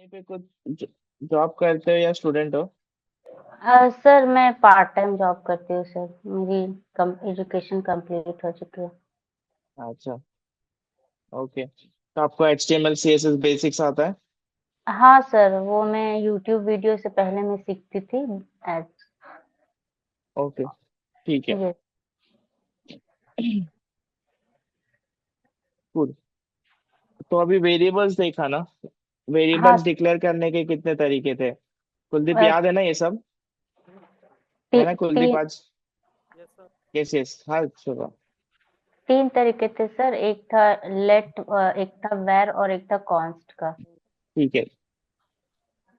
कहीं पे कुछ जॉब करते हो या स्टूडेंट हो? सर मैं पार्ट टाइम जॉब करती हूँ सर। मेरी एजुकेशन कंप्लीट हो चुकी है। अच्छा। ओके, तो आपको HTML CSS बेसिक्स आता है? हाँ सर, वो मैं यूट्यूब वीडियो से पहले मैं सीखती थी। एज ओके, ठीक है। यस। गुड। तो अभी वेरिएबल्स देखा ना? हाँ। वेरिएबल्स डिक्लेयर करने के कितने तरीके थे? कुलदीप, अ, याद है ना ये सब? ती, है ना कुलदीप ती, आज? यस यस, हाँ शुभ। तीन तरीके थे सर। एक था लेट, एक था वेर और एक था कॉन्स्ट का। ठीक है।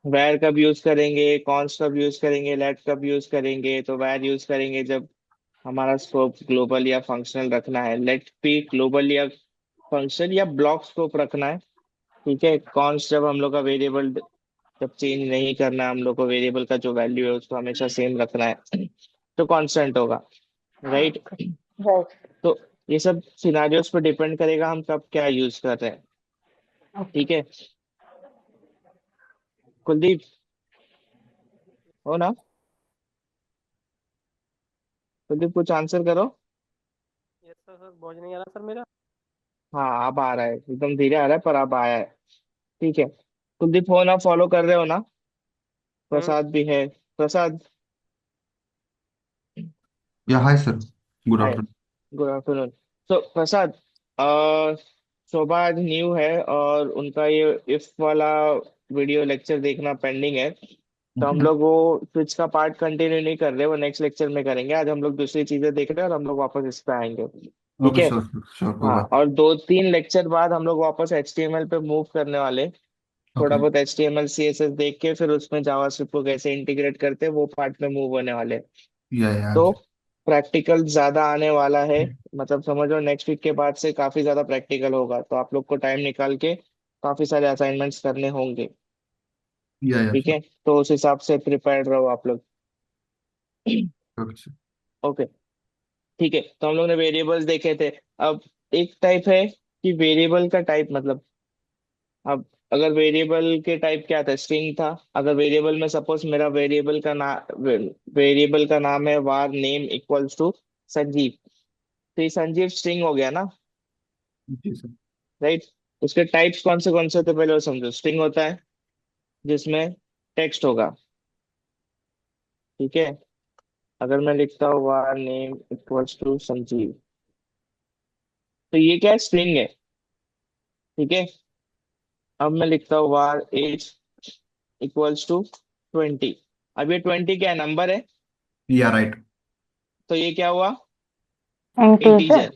वैर कब यूज करेंगे, कॉन्स्ट कब यूज करेंगे, लेट कब यूज करेंगे? तो वैर यूज करेंगे जब हमारा स्कोप ग्लोबल या फंक्शनल रखना है। लेट भी ग्लोबल या फंक्शन या ब्लॉक स्कोप रखना है। ठीक है। कॉन्स्ट जब हम लोग का वेरिएबल जब चेंज नहीं करना है, हम लोग को वेरिएबल का जो वैल्यू है उसको हमेशा सेम रखना है तो कांस्टेंट होगा। राइट। यस। तो ये सब सिनारियोस पर डिपेंड करेगा हम कब क्या यूज कर रहे हैं। ओके। ठीक है। कुलदीप, हो ना? कुलदीप कुछ आंसर करो। Yes sir. सर वॉइस नहीं आ रहा सर मेरा। हाँ, अब आ रहा है, एकदम धीरे आ रहा है पर अब आया है। ठीक है। कुलदीप, हो ना? फॉलो कर रहे हो ना? हम्म। प्रसाद भी है। प्रसाद, या हाय सर, गुड हाय, आफ्टरनून। Good afternoon. तो प्रसाद, अ, शोभा आज न्यू है और उनका ये इफ वाला वीडियो लेक्चर देखना पेंडिंग है। तो हम ओके। लोग वो स्विच का पार्ट कंटिन्यू नहीं कर रहे, वो नेक्स्ट लेक्चर में करेंगे। आज हम लोग दूसरी चीजें देख रहे हैं और हम लोग वापस इस पे आएंगे। ठीक ओके, है। श्योर श्योर, कोई हाँ, बात। और 2-3 लेक्चर बाद हम लोग वापस HTML पे मूव करने वाले। थोड़ा ओके। बहुत HTML CSS देख के फिर उसमें जावास्क्रिप्ट को कैसे इंटीग्रेट करते हैं वो पार्ट में मूव होने वाले। या तो प्रैक्टिकल ज्यादा आने वाला है। मतलब समझो नेक्स्ट वीक के बाद से काफी ज्यादा प्रैक्टिकल होगा, तो आप लोग को टाइम निकाल के काफी सारे असाइनमेंट्स करने होंगे। या ठीक श्योर। है, तो उस हिसाब से प्रिपेयर्ड रहो आप लोग। Okay sir. ओके। ठीक है, तो हम लोग ने वेरिएबल्स देखे थे। अब एक टाइप है कि वेरिएबल का टाइप मतलब, अब अगर वेरिएबल के टाइप क्या था, स्ट्रिंग था। अगर वेरिएबल में सपोज मेरा वेरिएबल का नाम है var name equals to Sanjeev. तो ये संजीव स्ट्रिंग हो गया ना? जी सर। राइट। उसके टाइप्स कौन से होते हैं पहले वो समझो। स्ट्रिंग होता है जिसमें टेक्स्ट होगा। ठीक है। अगर मैं लिखता हूँ var name equals to Sanjeev, तो ये क्या है? स्ट्रिंग है। ठीक है। अब मैं लिखता हूँ var एज इक्वल्स टू 20। अब ये 20 क्या है? नंबर है। या राइट। तो ये क्या हुआ? Integer. Integer.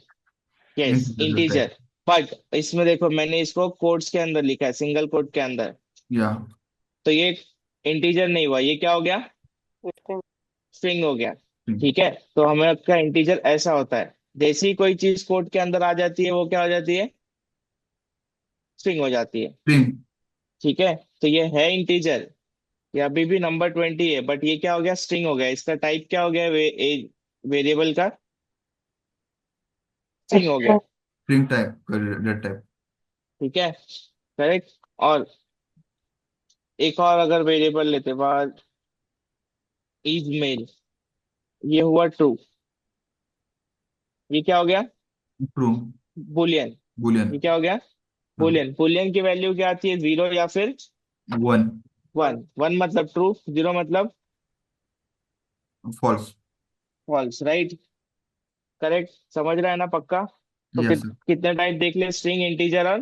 Yes, integer type. Integer. But इसमें देखो, मैंने इसको कोट्स के अंदर लिखा है, सिंगल कोट के अंदर। या। तो ये इंटीजर नहीं हुआ, ये क्या हो गया? स्ट्रिंग। स्ट्रिंग हो गया। ठीक है। तो हमें का इंटीजर ऐसा होता है, जैसे ही कोई चीज कोट के अंदर आ जाती है वो क्या हो जाती है? स्ट्रिंग हो जाती है। स्ट्रिंग। ठीक है। तो ये है इंटीजर। ये अभी भी नंबर 20 है, बट ये क्या हो गया? स्ट्रिंग हो गया। इसका टाइप क्या हो गया? वेरिएबल का स्ट्रिंग हो गया। String. String type, date type. ठीक है, करेक्ट। और एक और अगर वेरिएबल लेते बाद इज मेल, ये हुआ ट्रू। ये क्या हो गया? ट्रू। बुलियन। बुलियन। ये क्या हो गया? बुलियन। बुलियन की वैल्यू क्या आती है? 0 या फिर वन। 1। 1 मतलब ट्रू, 0 मतलब फॉल्स। फॉल्स। राइट। करेक्ट। समझ रहा है ना पक्का? तो यस सर। कितने टाइप देख ले? स्ट्रिंग, इंटीजर और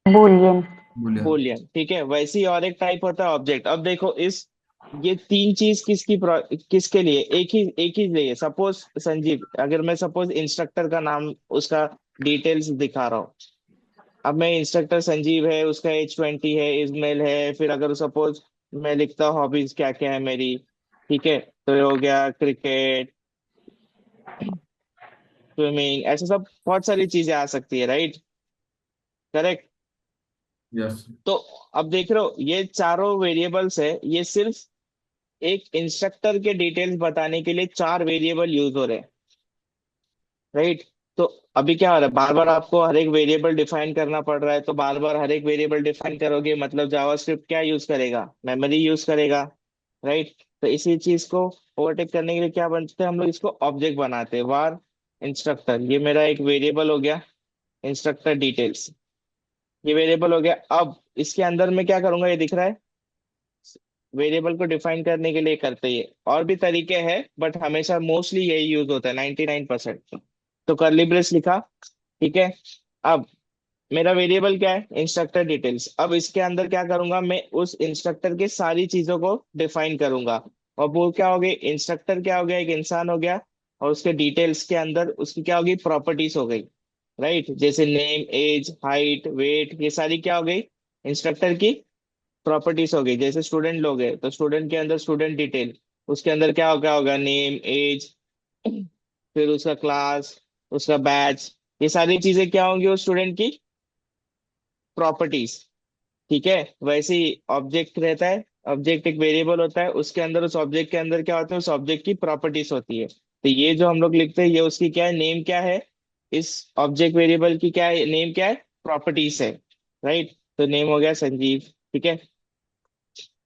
बूलियन। बुलियन। बूलियन। ठीक है। वैसे ही और एक टाइप होता है ऑब्जेक्ट। अब देखो इस, ये तीन चीज किसके लिए? एक ही लिए। सपोज संजीव, अगर मैं सपोज इंस्ट्रक्टर का नाम, उसका डिटेल्स दिखा रहा हूँ। अब मैं इंस्ट्रक्टर संजीव है, उसका एज 20 है, इजमेल है। फिर अगर सपोज मैं लिखता हूँ हॉबीज क्या क्या है मेरी। ठीक है। तो ये हो गया क्रिकेट, स्विमिंग, ऐसे सब बहुत सारी चीजें आ सकती है। राइट। करेक्ट। यस। तो अब देख रहे हो ये चारों वेरिएबल्स है, ये सिर्फ एक इंस्ट्रक्टर के डिटेल्स बताने के लिए चार वेरिएबल यूज हो रहे हैं। राइट। तो अभी क्या हो रहा है, बार बार आपको हर एक वेरिएबल डिफाइन करना पड़ रहा है, तो बार बार हर एक वेरिएबल डिफाइन करोगे मतलब जावास्क्रिप्ट क्या यूज करेगा, मेमोरी यूज करेगा, राइट। तो इसी चीज को ओवरटेक करने के लिए क्या बनते हैं हम लोग, इसको ऑब्जेक्ट बनाते हैं। वार इंस्ट्रक्टर, ये मेरा एक वेरिएबल हो गया, इंस्ट्रक्टर डिटेल्स, ये वेरिएबल हो गया। अब इसके अंदर मैं क्या करूंगा, ये दिख रहा है, वेरिएबल को डिफाइन करने के लिए करते हैं। और भी तरीके हैं बट हमेशा मोस्टली यही यूज होता है 99%। तो करली ब्रेस लिखा, ठीक है। अब मेरा वेरिएबल क्या है, इंस्ट्रक्टर डिटेल्स। अब इसके अंदर क्या करूंगा, मैं उस इंस्ट्रक्टर के सारी चीजों को डिफाइन करूंगा। और वो क्या हो गई, इंस्ट्रक्टर क्या हो गया, एक इंसान हो गया। और उसके डिटेल्स के अंदर उसकी क्या होगी, प्रॉपर्टीज हो गई, राइट। जैसे नेम, एज, हाइट, वेट, ये सारी क्या हो गई, इंस्ट्रक्टर की प्रॉपर्टीज हो गई। जैसे स्टूडेंट लोग हैं तो स्टूडेंट के अंदर स्टूडेंट डिटेल, उसके अंदर क्या होगा, नेम, एज, फिर उसका क्लास, उसका बैच, ये सारी चीजें क्या होंगी, उस स्टूडेंट की प्रॉपर्टीज। ठीक है। वैसे ही ऑब्जेक्ट रहता है, ऑब्जेक्ट एक वेरिएबल होता है, उसके अंदर उस ऑब्जेक्ट के अंदर क्या होता है, उस ऑब्जेक्ट की प्रॉपर्टीज होती है। तो ये जो हम लोग लिखते हैं ये उसकी क्या है, नेम क्या है, इस ऑब्जेक्ट वेरिएबल की क्या है, नेम क्या है, प्रॉपर्टीज है, राइट। तो नेम हो गया संजीव, ठीक है,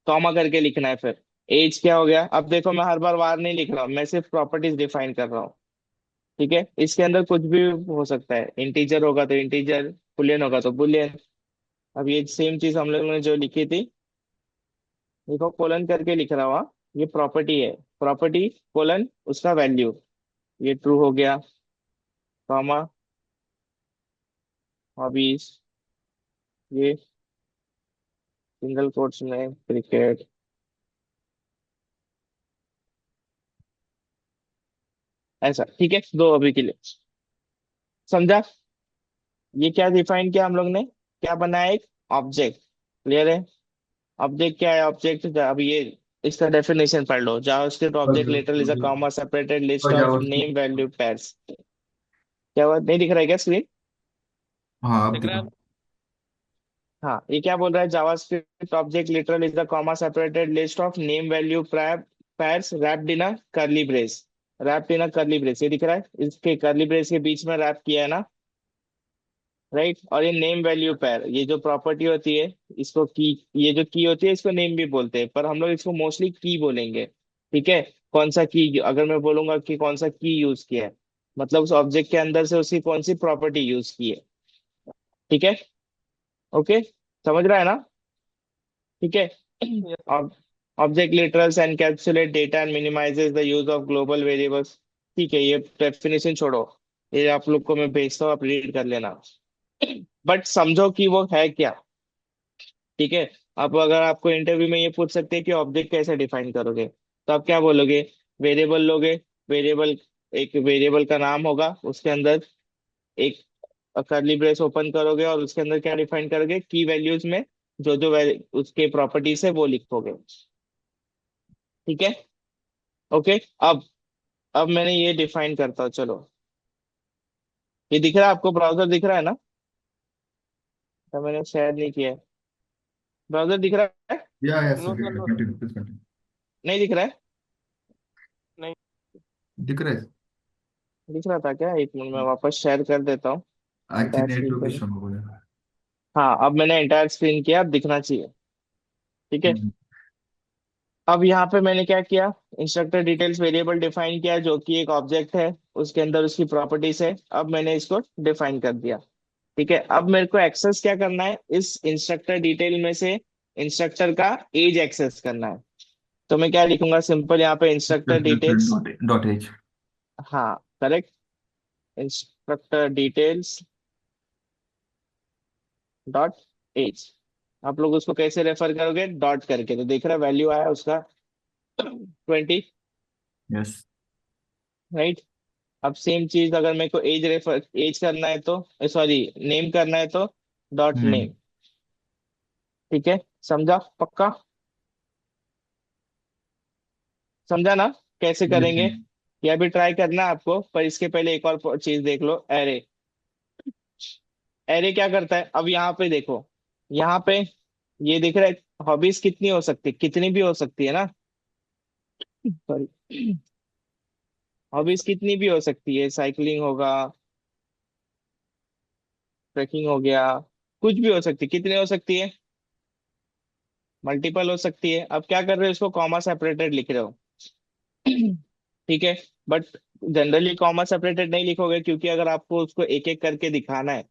कॉमा करके लिखना है। फिर एज क्या हो गया, अब देखो मैं हर बार वार नहीं लिख रहा हूँ, मैं सिर्फ प्रॉपर्टीज डिफाइन कर रहा हूँ, ठीक है। इसके अंदर कुछ भी हो सकता है, इंटीजर होगा तो इंटीजर, बुलियन होगा तो बुलियन। अब ये सेम चीज हम लोगों ने जो लिखी थी, देखो कोलन करके लिख रहा हुआ, ये प्रॉपर्टी है, प्रॉपर्टी कोलन उसका वैल्यू, ये ट्रू हो गया, कॉमा, हॉबीज, ये सिंगल कोट्स में क्रिकेट, ऐसा, ठीक है। दो अभी के लिए समझा। ये क्या डिफाइन किया हम लोग ने, क्या बनाया, एक ऑब्जेक्ट। क्लियर है। ऑब्जेक्ट क्या है, ऑब्जेक्ट अभी ये इसका डेफिनेशन पढ़ लो। JavaScript object literal is a comma separated list और of JavaScript. Name value pairs. क्या हुआ, नहीं दिख रहा है क्या स्क्रीन? हाँ अब दिख रहा दिखा। है। हाँ, ये क्या बोल रहा है, JavaScript object literal is the comma separated list of name value pairs wrapped in a curly brace. Wrapped in a curly brace, ये दिख रहा है, इसके करली ब्रेस के बीच में रैप किया है ना, राइट। और ये नेम वैल्यू पेयर, ये जो प्रॉपर्टी होती है, इसको की, ये जो की होती है इसको नेम भी बोलते हैं, पर हम लोग इसको मोस्टली की बोलेंगे, ठीक है। कौन सा की, अगर मैं बोलूंगा कि कौन सा की यूज किया है, मतलब उस ऑब्जेक्ट के अंदर से उसकी कौन सी प्रॉपर्टी यूज की है, ठीक है। ओके, समझ रहा है ना, ठीक है। Yes sir. Object literals encapsulate data and minimises the use of global variables. ठीक है, ये डेफिनेशन छोड़ो, ये आप लोग को मैं भेजता हूँ, आप रीड कर लेना। बट समझो कि वो है क्या, ठीक है। अब अगर आपको इंटरव्यू में ये पूछ सकते हैं कि ऑब्जेक्ट कैसे डिफाइन करोगे, तो आप क्या बोलोगे, वेरिएबल लोगे, वेरिएबल, एक वेरिएबल का नाम होगा, उसके अंदर एक करली ब्रेस ओपन करोगे और उसके अंदर क्या डिफाइन करोगे, की वैल्यूज में जो जो उसके प्रॉपर्टीज है वो लिखोगे, ठीक है। ओके। अब मैंने ये डिफाइन करता हूँ, चलो। ये दिख रहा है आपको, ब्राउजर दिख रहा है ना, तो मैंने शेयर नहीं किया है, ब्राउजर दिख रहा है, या yes no sir, no sir. Continue please continue. नहीं दिख रहा है, नहीं। दिख रहा है। दिख रहा था क्या, एक मिनट में वापस शेयर कर देता हूँ I think entire screen network पे। इशू होगा। हाँ, अब मैंने एंटायर स्क्रीन किया, अब दिखना चाहिए, ठीक है। अब यहाँ पे मैंने क्या किया, इंस्ट्रक्टर डिटेल्स वेरिएबल डिफाइन किया जो कि एक ऑब्जेक्ट है, उसके अंदर उसकी प्रॉपर्टीज है। अब मैंने इसको डिफाइन कर दिया, ठीक है। अब मेरे को एक्सेस क्या करना है, इस इंस्ट्रक्टर डिटेल में से इंस्ट्रक्टर का एज एक्सेस करना है। तो मैं क्या लिखूंगा, सिंपल यहाँ पे इंस्ट्रक्टर डिटेल्स, डॉट एच। हाँ correct, instructor details dot H. आप लोग उसको कैसे रेफर करोगे, डॉट करके, तो देख रहे वैल्यू आया उसका 20, यस। राइट। अब सेम चीज अगर मेरे को एज रेफर, एज करना है तो, सॉरी नेम करना है तो डॉट हम्म। नेम, ठीक है। समझा पक्का, समझा ना कैसे यस। करेंगे। ये अभी ट्राई करना है आपको, पर इसके पहले एक और चीज देख लो, एरे। एरे क्या करता है, अब यहाँ पे देखो, यहाँ पे ये दिख रहा है, हॉबीज कितनी हो सकती है, कितनी भी हो सकती है ना, सॉरी, हॉबीज कितनी भी हो सकती है, साइकिलिंग होगा, ट्रैकिंग हो गया, कुछ भी हो सकती, कितने हो सकती है, मल्टीपल हो सकती है। अब क्या कर रहे हो, इसको कॉमा सेपरेटेड लिख रहे हो। ठीक है, बट जनरली कॉमा सेपरेटेड नहीं लिखोगे, क्योंकि अगर आपको उसको एक एक करके दिखाना है,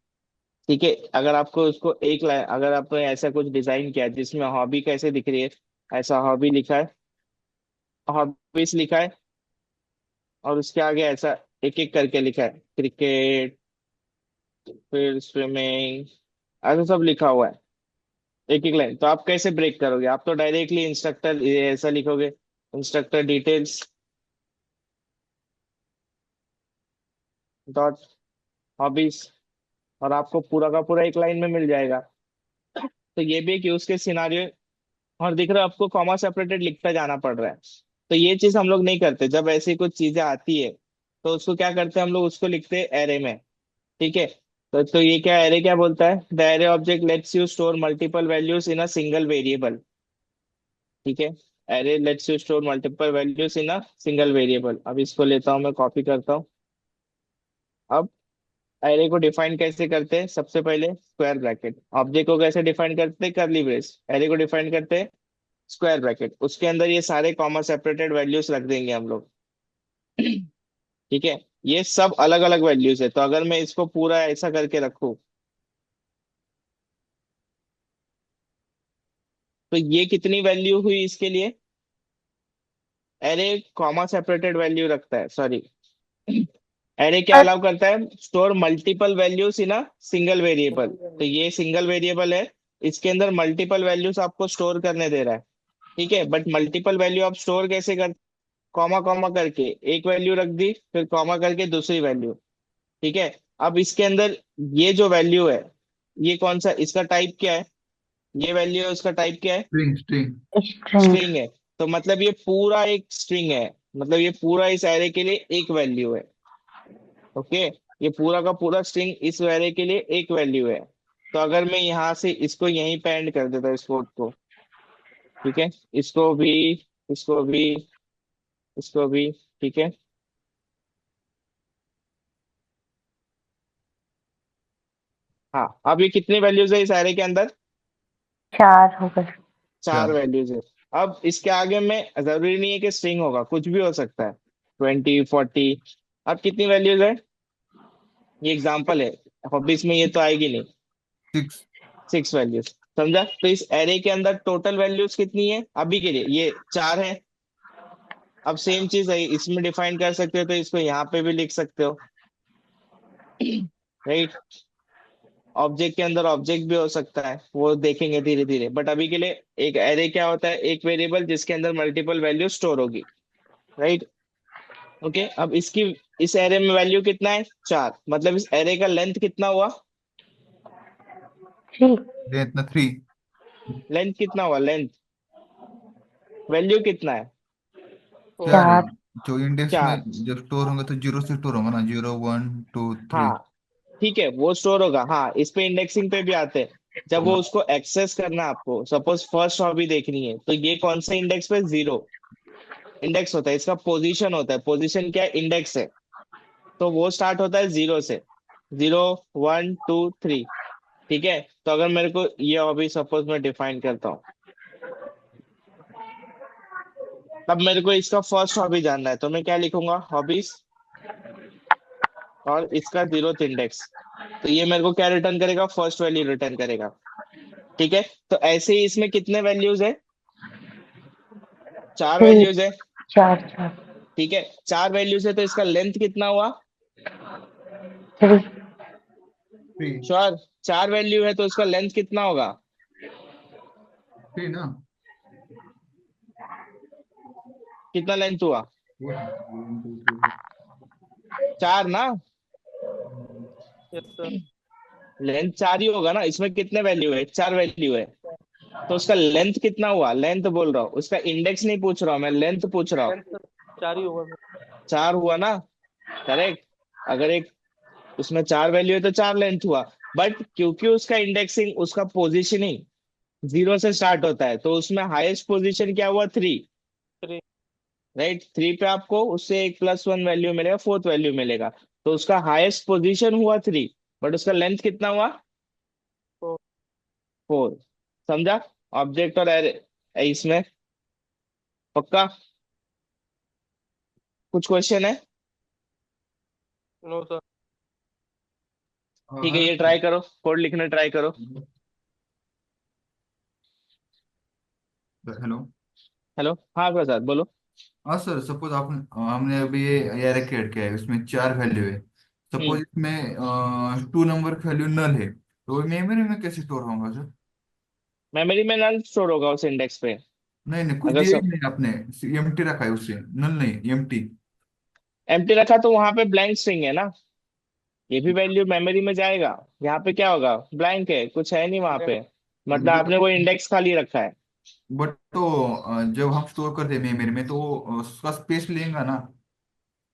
ठीक है, अगर आपको उसको एक लाइन, अगर आपने ऐसा कुछ डिजाइन किया है जिसमें हॉबी कैसे दिख रही है, ऐसा हॉबी लिखा है, हॉबीज लिखा है, और उसके आगे ऐसा एक एक करके लिखा है, क्रिकेट, फिर स्विमिंग, ऐसा सब लिखा हुआ है एक एक लाइन, तो आप कैसे ब्रेक करोगे, आप तो डायरेक्टली इंस्ट्रक्टर ऐसा लिखोगे, इंस्ट्रक्टर डिटेल्स डॉट हॉबीज, और आपको पूरा का पूरा एक लाइन में मिल जाएगा। तो ये भी एक यूज के सिनारियो, और दिख रहा है आपको कॉमा सेपरेटेड लिखता जाना पड़ रहा है। तो ये चीज हम लोग नहीं करते, जब ऐसी कुछ चीजें आती है तो उसको क्या करते हैं हम लोग, उसको लिखते हैं एरे में। ठीक है, तो ये क्या एरे क्या बोलता है, the array object let's you store multiple values in a single variable. ठीक है, array let's you store multiple values in a single variable. अब इसको लेता हूँ मैं, कॉपी करता हूँ। अब एरे को डिफाइन कैसे करते हैं, सबसे पहले स्क्वायर ब्रैकेट, ऑब्जेक्ट को कैसे डिफाइन करते हैं, करली ब्रेस, एरे को डिफाइन करते हैं स्क्वायर ब्रैकेट, उसके अंदर ये सारे कॉमा सेपरेटेड वैल्यूज रख देंगे हम लोग। ठीक है, ये सब अलग अलग वैल्यूज है, तो अगर मैं इसको पूरा ऐसा करके रखूं, तो ये कितनी वैल्यू हुई इसके लिए, एरे कॉमा सेपरेटेड वैल्यू रखता है, सॉरी, एरे क्या सर अलाउ करता है, store multiple values in a single variable, तो ये सिंगल वेरिएबल है, इसके अंदर मल्टीपल वैल्यूज आपको स्टोर करने दे रहा है। ठीक है, बट मल्टीपल वैल्यू आप स्टोर कैसे कर, कॉमा कॉमा करके एक वैल्यू रख दी, फिर कॉमा करके दूसरी वैल्यू। ठीक है, अब इसके अंदर ये जो वैल्यू है, ये कौन सा, इसका टाइप क्या है, ये वैल्यू है, उसका टाइप क्या है, स्ट्रिंग स्ट्रिंग। स्ट्रिंग। स्ट्रिंग है। तो मतलब ये पूरा एक स्ट्रिंग है, मतलब ये पूरा इस एरे के लिए एक वैल्यू है। ओके, ये पूरा का पूरा स्ट्रिंग इस एरे के लिए एक वैल्यू है। तो अगर मैं यहाँ से इसको यहीं पे एंड कर देता हूँ इस कोड को, ठीक है, इसको भी, इसको भी, इसको भी, ठीक है, हाँ, अब ये कितनी वैल्यूज है इस एरे के अंदर, 4 हो गए। चार चार। वैल्यूज है। अब इसके आगे में जरूरी नहीं है कि स्ट्रिंग होगा, कुछ भी हो सकता है, 20, 40। अब कितनी वैल्यूज है, ये एग्जांपल है, हॉबीज में ये तो आएगी नहीं, 6। 6 वैल्यूज, समझा। तो इस एरे के अंदर टोटल वैल्यूज कितनी है अभी के लिए, ये 4 है। अब सेम चीज है इसमें डिफाइन कर सकते हो, तो इसको यहाँ पे भी लिख सकते हो, राइट। ऑब्जेक्ट के अंदर ऑब्जेक्ट भी हो सकता है, वो देखेंगे धीरे धीरे, बट अभी के लिए एक एरे क्या होता है, एक वेरिएबल जिसके अंदर मल्टीपल वैल्यू स्टोर होगी, राइट। ओके, अब इसकी, इस एरे में वैल्यू कितना है, 4, मतलब इस एरे का लेंथ कितना हुआ, 3। ये इतना 3। लेंथ कितना हुआ, लेंथ, वैल्यू कितना है, चार है। 4। जो इंडेक्स में 4। जब स्टोर होंगे तो 0 से स्टोर होगा ना, 0, 1, 2, 3। हाँ, ठीक है, वो स्टोर होगा, हाँ, इस पे इंडेक्सिंग पे भी आते हैं। जब वो उसको एक्सेस करना है आपको, सपोज फर्स्ट हॉबी देखनी है, तो ये कौन से इंडेक्स पे, 0 इंडेक्स होता है, इसका पोजीशन होता है, पोजीशन क्या है, इंडेक्स है। तो वो स्टार्ट होता है 0 से, 0, 1, 2, 3। ठीक है, तो अगर मेरे को ये हॉबी सपोज मैं डिफाइन करता हूँ, तब मेरे को इसका फर्स्ट हॉबी जानना है, तो मैं क्या लिखूंगा, हॉबीज, और इसका 0th इंडेक्स। तो ये मेरे को क्या रिटर्न करेगा, फर्स्ट वैल्यू रिटर्न करेगा। ठीक है, तो ऐसे ही इसमें कितने वैल्यूज है, 4 3। वैल्यूज है। 4 4। ठीक है, 4 वैल्यूज है, तो इसका लेंथ कितना हुआ, 3। 3। श्योर, 4 वैल्यू है तो इसका लेंथ कितना होगा, 3 ना। कितना लेंथ हुआ, वो है 1, 2, 3। 4 ना, यस सर। लेंथ 4 ही होगा ना, इसमें कितने वैल्यू है, 4 वैल्यू है, तो उसका लेंथ कितना हुआ, लेंथ बोल रहा हूँ, उसका इंडेक्स नहीं पूछ रहा हूँ मैं, लेंथ पूछ रहा हूँ। टेंथ सर, 4 ही होगा सर। 4 हुआ ना, करेक्ट। अगर एक उसमें 4 वैल्यू है तो 4 लेंथ हुआ, बट क्योंकि उसका इंडेक्सिंग, उसका पोजिशनिंग 0 से स्टार्ट होता है, तो उसमें हाईएस्ट पोजीशन क्या हुआ, 3, 3। राइट। 3 पे आपको उससे एक +1 वैल्यू मिलेगा, 4th वैल्यू मिलेगा, तो उसका हाईएस्ट पोजीशन हुआ 3। बट उसका लेंथ कितना हुआ? तो 4। समझा? ऑब्जेक्ट और एरे इसमें। पक्का? कुछ क्वेश्चन है? No sir. ठीक है, हाँ ये ट्राई करो, कोड लिखना ट्राई करो। हेलो। हेलो, हाँ प्रसाद बोलो। हाँ सर, सपोज आप हमने अभी ये एरे क्रिएट किया है, इसमें 4 वैल्यू है। हम्म। सपोज इसमें 2 नंबर की वैल्यू नल है, तो मेमोरी में कैसे स्टोर होगा सर? मेमोरी में नल स्टोर होगा उस इंडेक्स पे। नहीं नहीं, कुछ अगर दिया ही सब नहीं आपने। एम्प्टी रखा है उससे, नल नहीं, एम्प्टी। एम्प्टी रखा तो वहां पे ब्लैंक स्ट्रिंग है ना। ये भी वैल्यू मेमोरी में जाएगा। यहाँ पे क्या होगा? ब्लैंक है, कुछ है नहीं वहां पे। मतलब बट आपने वो इंडेक्स खाली रखा है। बट तो जब हम स्टोर करते हैं मेमोरी में, तो वो उसका स्पेस लेगा ना।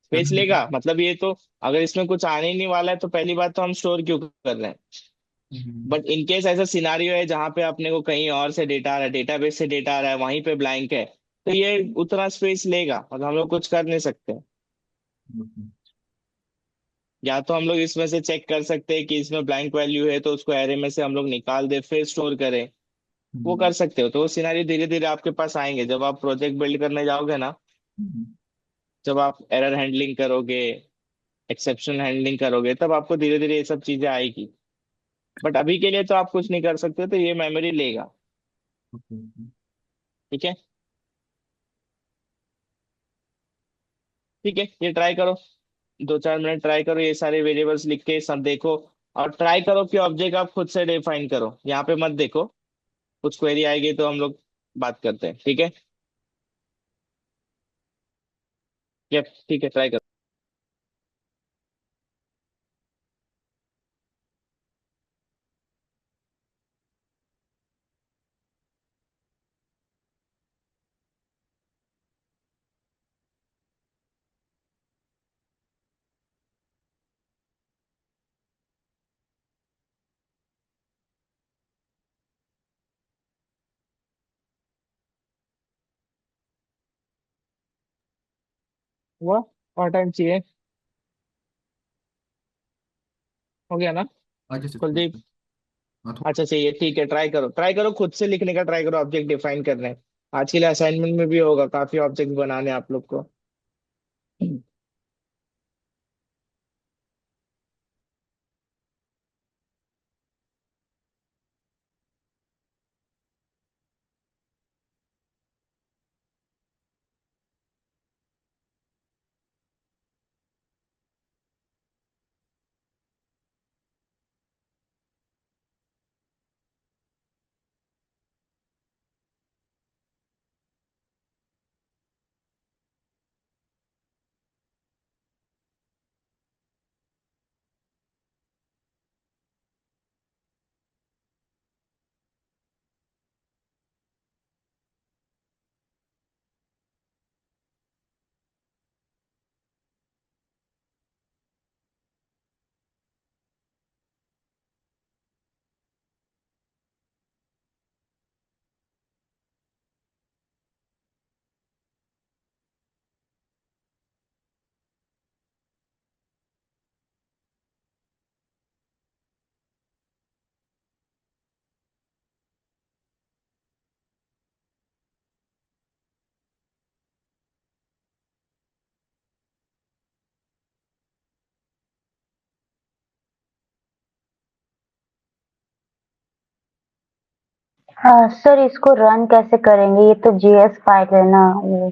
स्पेस लेगा मतलब ये तो। अगर इसमें कुछ आने ही नहीं वाला है तो पहली बात तो हम स्टोर क्यों कर रहे हैं? हम्म, बट इनकेस ऐसा सिनारियो है जहां पे अपने को कहीं और से डेटा आ रहा है, डेटाबेस से डेटा आ रहा है, वहीं पे ब्लैंक है, तो ये उतना स्पेस लेगा और हम लोग कुछ कर नहीं सकते। हम्म, या तो हम लोग इसमें से चेक कर सकते हैं कि इसमें ब्लैंक वैल्यू है तो उसको एरे में से हम लोग निकाल दे फिर स्टोर करें। वो हम्म, कर सकते हो, तो वो सिनारियो धीरे धीरे आपके पास आएंगे जब आप प्रोजेक्ट बिल्ड करने जाओगे ना। हम्म, जब आप एरर हैंडलिंग करोगे, एक्सेप्शन हैंडलिंग करोगे, तब आपको धीरे धीरे ये सब चीजें आएगी। बट अभी के लिए तो आप कुछ नहीं कर सकते, तो ये मेमोरी लेगा। हम्म। ठीक है। ठीक है, ये ट्राई करो। 2-4 मिनट ट्राई करो, ये सारे वेरिएबल्स लिख के सब देखो। और ट्राई करो कि ऑब्जेक्ट आप खुद से डिफाइन करो, यहाँ पे मत देखो। कुछ क्वेरी आएगी तो हम लोग बात करते हैं, ठीक है? ठीक है, ट्राई करो। हुआ? और टाइम चाहिए? हो गया ना? अच्छा सर, ठीक कुलदीप? है। हाँ, अच्छा चाहिए, ठीक है, ट्राई करो, ट्राई करो, खुद से लिखने का ट्राई करो, ऑब्जेक्ट डिफाइन करने। आज के लिए असाइनमेंट में भी होगा, काफी ऑब्जेक्ट बनाने हैं आप लोग को। हाँ सर, इसको रन कैसे करेंगे? ये तो जीएस फाइल है ना ये।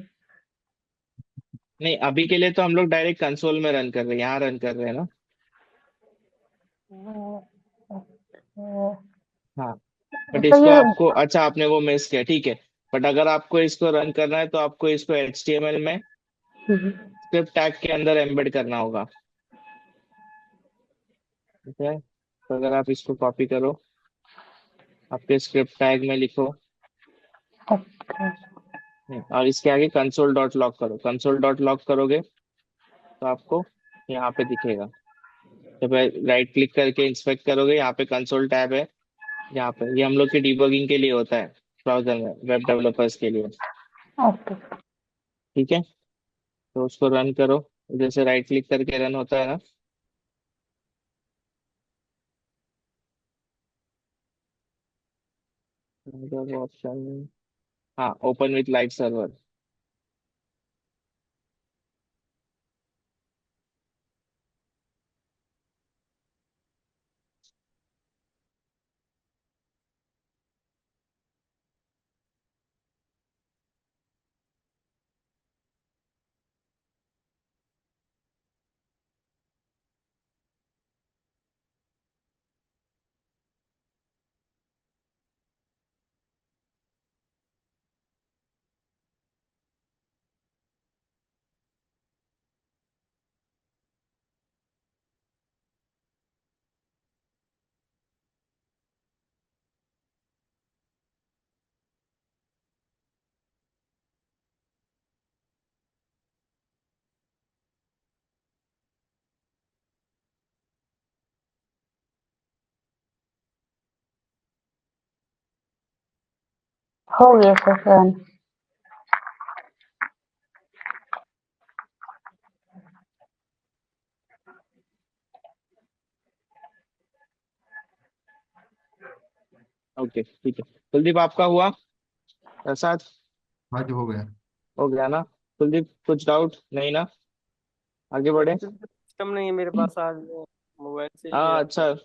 नहीं, अभी के लिए तो हम लोग डायरेक्ट कंसोल में रन कर रहे हैं, यहाँ रन कर रहे हैं ना। हाँ। बट तो इसको ये आपको, अच्छा आपने वो मिस किया, ठीक है। बट अगर आपको इसको रन करना है तो आपको इसको HTML में स्क्रिप्ट टैग के अंदर एम्बेड करना होगा। ठीक है, तो अगर आप इसको कॉपी करो, आपके स्क्रिप्ट टैग में लिखो। और इसके आगे कंसोल डॉट लॉग करो, कंसोल डॉट लॉग करोगे तो आपको यहाँ पे दिखेगा। जब राइट क्लिक करके इंस्पेक्ट करोगे, यहाँ पे कंसोल टैब है। यहाँ पे ये हम लोग की डिबगिंग के लिए होता है, ब्राउजर में, वेब डेवलपर्स के लिए। ओके। ठीक है, तो उसको रन करो। जैसे राइट क्लिक करके रन होता है ना, अगर ऑप्शन, हाँ, ओपन विथ लाइव सर्वर। हो गया सर रन। ओके, ठीक है। कुलदीप, आपका हुआ? प्रसाद, हाँ जी, हो गया। हो गया ना? कुलदीप, कुछ डाउट नहीं ना? आगे बढ़े। सिस्टम नहीं है मेरे पास आज, मोबाइल से ही हाँ, मेरा। अच्छा।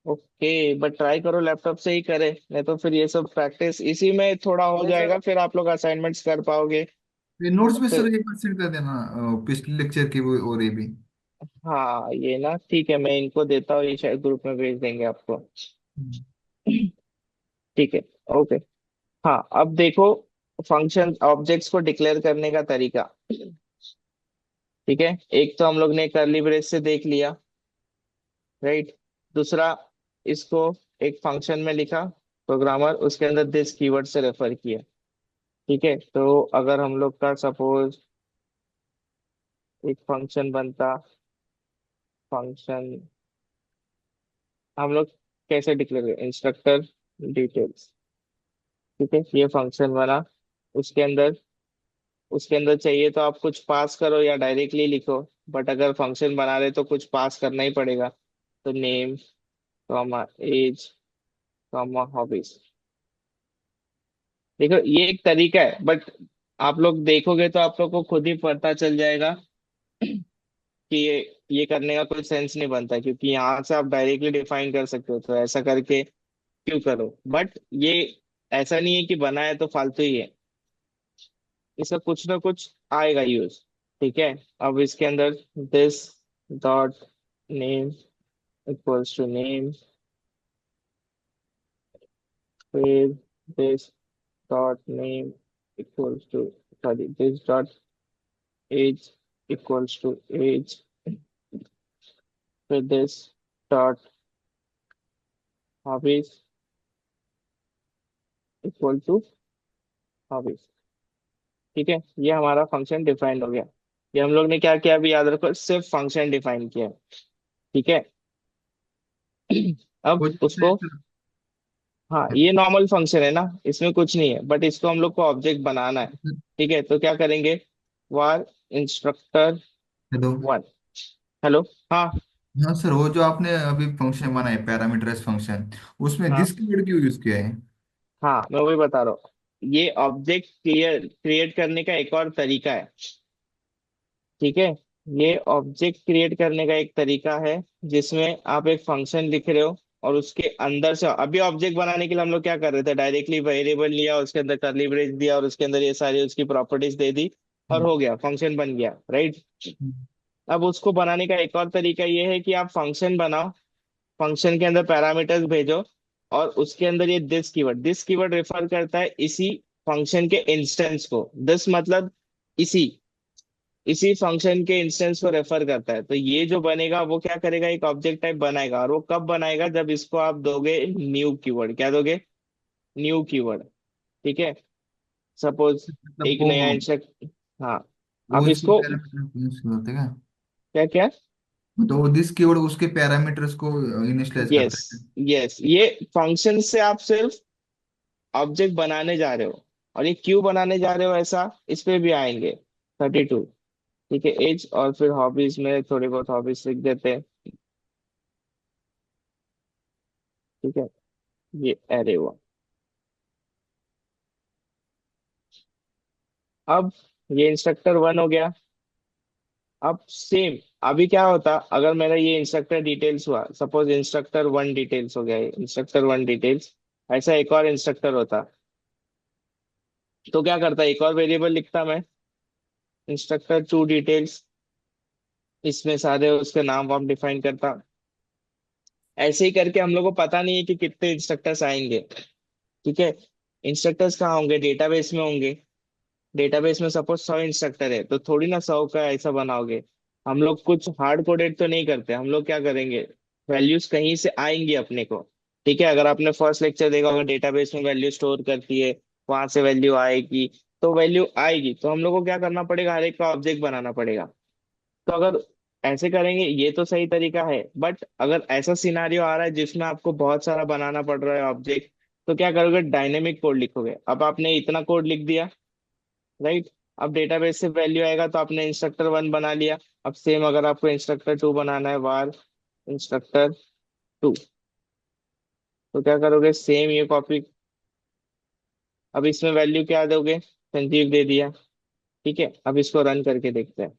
ओके, बट ट्राई करो लैपटॉप से ही करे, नहीं तो फिर ये सब प्रैक्टिस इसी में थोड़ा हो नहीं सर, जाएगा, फिर आप लोग असाइनमेंट्स कर पाओगे। ये नोट्स और भी फिर, सर एक बार सेंड कर देना, पिछले लेक्चर की वो और ये भी। हाँ, ये ना, ठीक है, मैं इनको देता हूँ, ये शायद ग्रुप में भेज देंगे आपको। हम्म। ठीक है। ओके। हाँ, अब देखो, फंक्शन ऑब्जेक्ट्स को डिक्लेयर करने का तरीका। ठीक है, एक तो हम लोग ने कर्ली ब्रेस से देख लिया, राइट। दूसरा, इसको एक फंक्शन में लिखा, प्रोग्रामर उसके अंदर दिस कीवर्ड से रेफर किया। ठीक है, तो अगर हम लोग का सपोज एक फंक्शन बनता, फंक्शन हम लोग कैसे डिक्लेयर करें, इंस्ट्रक्टर डिटेल्स। ठीक है, ये फंक्शन बना, उसके अंदर उसके अंदर चाहिए तो आप कुछ पास करो या डायरेक्टली लिखो, बट अगर फंक्शन बना रहे तो कुछ पास करना ही पड़ेगा। तो name, comma age, comma hobbies. देखो, ये एक तरीका है, बट आप लोग देखोगे तो आप लोग को खुद ही पता चल जाएगा कि ये करने का कोई सेंस नहीं बनता, क्योंकि यहाँ से आप डायरेक्टली डिफाइन कर सकते हो, तो ऐसा करके क्यों करो। बट ये ऐसा नहीं है कि बना है तो फालतू ही है, इसका कुछ ना कुछ आएगा यूज। ठीक है, अब इसके अंदर this dot name equals to name, फिर this dot name equals to, sorry, this dot age equals to age, फिर this dot hobbies equal to hobbies. ठीक है, ये हमारा फंक्शन डिफाइंड हो गया। ये हम लोग ने क्या किया अभी याद रखो, सिर्फ फंक्शन डिफाइन किया है। ठीक है। अब हो जाता है उसको, सर। हाँ, ये नॉर्मल फंक्शन है ना, इसमें कुछ नहीं है, बट इसको हम लोग को ऑब्जेक्ट बनाना है। ठीक है, तो क्या करेंगे, वार इंस्ट्रक्टर हेलो। वन। हेलो। हाँ। हाँ सर, वो जो आपने अभी फंक्शन बनाया पैरामीटराइज फंक्शन, उसमें हाँ। दिस कीवर्ड क्यों यूज किया है? हाँ, मैं वही बता रहा हूँ, ये ऑब्जेक्ट क्लियर क्रिएट करने का एक और तरीका है। ठीक है, ये ऑब्जेक्ट क्रिएट करने का एक तरीका है, जिसमें आप एक फंक्शन लिख रहे हो और उसके अंदर से, अभी ऑब्जेक्ट बनाने के लिए हम लोग क्या कर रहे थे, डायरेक्टली वेरिएबल लिया, उसके अंदर कर्ली ब्रेस दिया और उसके अंदर ये सारी उसकी प्रॉपर्टीज दे दी, और हम्म। हो गया, फंक्शन बन गया, राइट। हम्म। अब उसको बनाने का एक और तरीका ये है कि आप फंक्शन बनाओ, फंक्शन के अंदर पैरामीटर्स भेजो, और उसके अंदर ये दिस कीवर्ड रेफर करता है इसी फंक्शन के इंस्टेंस को। दिस मतलब इसी इसी फंक्शन के इंस्टेंस को रेफर करता है, तो ये जो बनेगा वो क्या करेगा, एक ऑब्जेक्ट टाइप बनाएगा, और वो कब बनाएगा, जब इसको आप दोगे न्यू कीवर्ड। क्या दोगे? New keyword. ठीक है, सपोज मतलब एक नया इंस्ट्रक्ट, हाँ, वो अब इसके इसको, पैरामीटर यूज करते हैं क्या? क्या क्या? तो वो दिस कीवर्ड उसके पैरामीटर्स को इनिशियलाइज यस, करता है। यस, ये फंक्शन से आप सिर्फ ऑब्जेक्ट बनाने जा रहे हो, और ये क्यों बनाने जा रहे हो ऐसा, इस पे भी आएंगे। 32। ठीक है, एज, और फिर हॉबीज में थोड़ी बहुत हॉबीज लिख देते हैं। ठीक है, ये अरे हुआ। अब ये इंस्ट्रक्टर वन हो गया। अब सेम, अभी क्या होता अगर मेरा ये इंस्ट्रक्टर डिटेल्स हुआ, सपोज इंस्ट्रक्टर वन डिटेल्स हो गया, इंस्ट्रक्टर वन डिटेल्स, ऐसा एक और इंस्ट्रक्टर होता, तो क्या करता, एक और वेरिएबल लिखता मैं, इंस्ट्रक्टर टू डिटेल्स, इसमें सारे उसके नाम वाम डिफाइन करता। ऐसे ही करके हम लोग को पता नहीं है कि कितने इंस्ट्रक्टर्स आएंगे। ठीक है, इंस्ट्रक्टर्स कहाँ होंगे, डेटाबेस में होंगे। डेटाबेस में सपोज 100 इंस्ट्रक्टर है, तो थोड़ी ना 100 का ऐसा बनाओगे। हम लोग कुछ हार्ड कोडेड तो नहीं करते, हम लोग क्या करेंगे, वैल्यूज कहीं से आएंगी अपने को। ठीक है, अगर आपने फर्स्ट लेक्चर देखा होगा, डेटाबेस में वैल्यू स्टोर करती है, वहां से वैल्यू आएगी। तो वैल्यू आएगी तो हम लोग को क्या करना पड़ेगा, हर एक का ऑब्जेक्ट बनाना पड़ेगा। तो अगर ऐसे करेंगे ये तो सही तरीका है, बट अगर ऐसा सिनारियो आ रहा है जिसमें आपको बहुत सारा बनाना पड़ रहा है ऑब्जेक्ट, तो क्या करोगे, डायनेमिक कोड लिखोगे। अब आपने इतना कोड लिख दिया, राइट। अब डेटाबेस से वैल्यू आएगा तो आपने इंस्ट्रक्टर वन बना लिया। अब सेम अगर आपको इंस्ट्रक्टर टू बनाना है, वार इंस्ट्रक्टर टू, तो क्या करोगे, सेम ये कॉपी। अब इसमें वैल्यू क्या दोगे, संजीव दे दिया। ठीक है, अब इसको रन करके देखते हैं।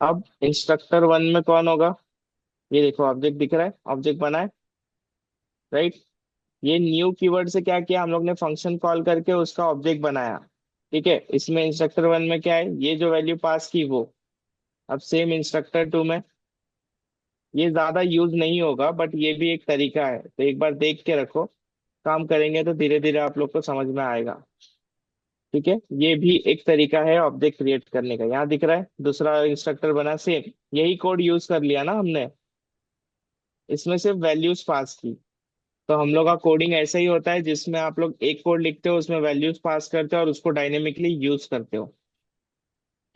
अब इंस्ट्रक्टर वन में कौन होगा, ये देखो ऑब्जेक्ट दिख रहा है, ऑब्जेक्ट बना है, राइट। ये न्यू कीवर्ड से क्या किया हम लोग ने, फंक्शन कॉल करके उसका ऑब्जेक्ट बनाया। ठीक है, इसमें इंस्ट्रक्टर वन में क्या है, ये जो वैल्यू पास की वो। अब सेम इंस्ट्रक्टर टू में, ये ज्यादा यूज नहीं होगा बट ये भी एक तरीका है, तो एक बार देख के रखो। काम करेंगे तो धीरे धीरे आप लोग को समझ में आएगा। ठीक है, ये भी एक तरीका है ऑब्जेक्ट क्रिएट करने का। यहाँ दिख रहा है दूसरा इंस्ट्रक्टर बना, सेम यही कोड यूज कर लिया ना हमने, इसमें सिर्फ वैल्यूज पास की। तो हम लोग का कोडिंग ऐसा ही होता है जिसमें आप लोग एक कोड लिखते हो, उसमें वैल्यूज पास करते हो और उसको डायनेमिकली यूज करते हो।